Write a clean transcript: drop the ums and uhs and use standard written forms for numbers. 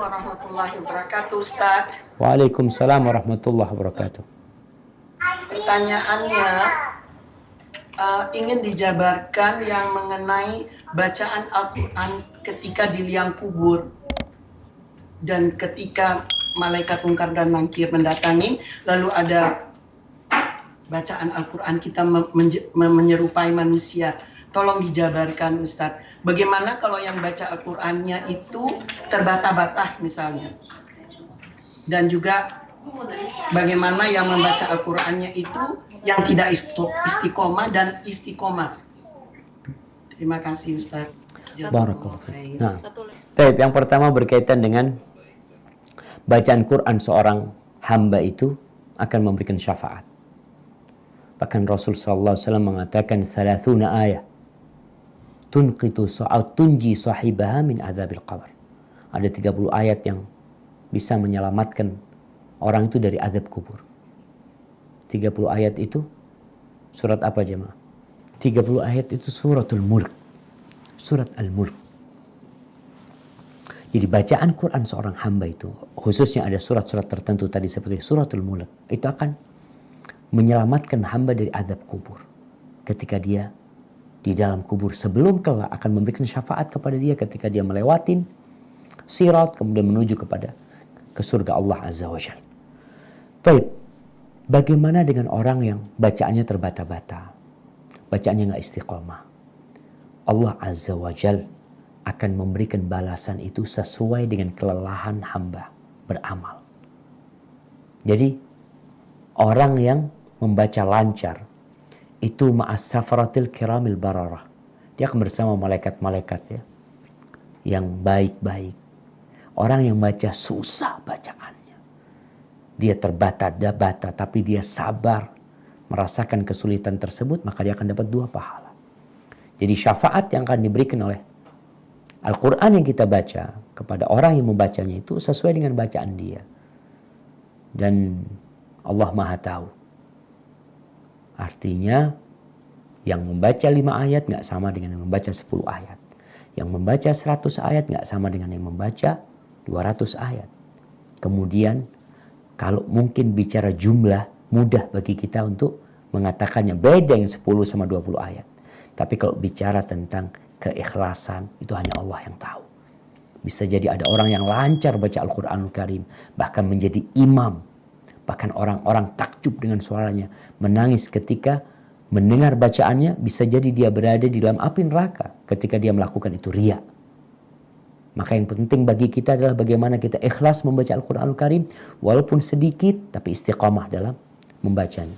warahmatullahi wabarakatuh, Ustaz. Waalaikumsalam warahmatullahi wabarakatuh. Pertanyaannya, ingin dijabarkan yang mengenai bacaan Al-Quran ketika di liang kubur dan ketika malaikat mungkar dan nakir mendatangi, lalu ada bacaan Al-Quran kita menyerupai manusia. Tolong dijabarkan, Ustadz. Bagaimana kalau yang baca Al-Qur'annya itu terbata-bata misalnya? Dan juga bagaimana yang membaca Al-Qur'annya itu yang tidak istiqomah dan istiqomah? Terima kasih, Ustadz. Barakallahu fiik. Nah, yang pertama berkaitan dengan bacaan Quran seorang hamba itu akan memberikan syafaat. Bahkan Rasul sallallahu alaihi wasallam mengatakan 30 ayat tunqitu tunji sahibaha min adzabil qabr. Ada 30 ayat yang bisa menyelamatkan orang itu dari azab kubur. 30 ayat itu surat apa jemaah? 30 ayat itu suratul Mulk. Surat Al-Mulk. Jadi bacaan Quran seorang hamba itu, khususnya ada surat-surat tertentu tadi seperti suratul Mulk, itu akan menyelamatkan hamba dari azab kubur. Ketika dia di dalam kubur, sebelum kelak akan memberikan syafaat kepada dia ketika dia melewatin sirat kemudian menuju ke surga Allah Azza wa Jalla. Taib, bagaimana dengan orang yang bacaannya terbata-bata, bacaannya nggak istiqomah? Allah Azza wa Jalla akan memberikan balasan itu sesuai dengan kelelahan hamba beramal. Jadi orang yang membaca lancar itu ma'as safaratil kiramil bararah. Dia akan bersama malaikat-malaikat ya, yang baik-baik. Orang yang baca susah bacaannya, dia terbata-bata tapi dia sabar merasakan kesulitan tersebut, maka dia akan dapat 2 pahala. Jadi syafaat yang akan diberikan oleh Al-Quran yang kita baca kepada orang yang membacanya itu sesuai dengan bacaan dia. Dan Allah Maha Tahu. Artinya yang membaca 5 ayat nggak sama dengan yang membaca 10 ayat. Yang membaca 100 ayat nggak sama dengan yang membaca 200 ayat. Kemudian kalau mungkin bicara jumlah, mudah bagi kita untuk mengatakannya, beda yang 10 sama 20 ayat. Tapi kalau bicara tentang keikhlasan, itu hanya Allah yang tahu. Bisa jadi ada orang yang lancar baca Al-Quranul Karim, bahkan menjadi imam. Bahkan orang-orang takjub dengan suaranya, menangis ketika mendengar bacaannya. Bisa jadi dia berada di dalam api neraka ketika dia melakukan itu riya. Maka yang penting bagi kita adalah bagaimana kita ikhlas membaca Al-Quranul Karim, walaupun sedikit tapi istiqamah dalam membacanya.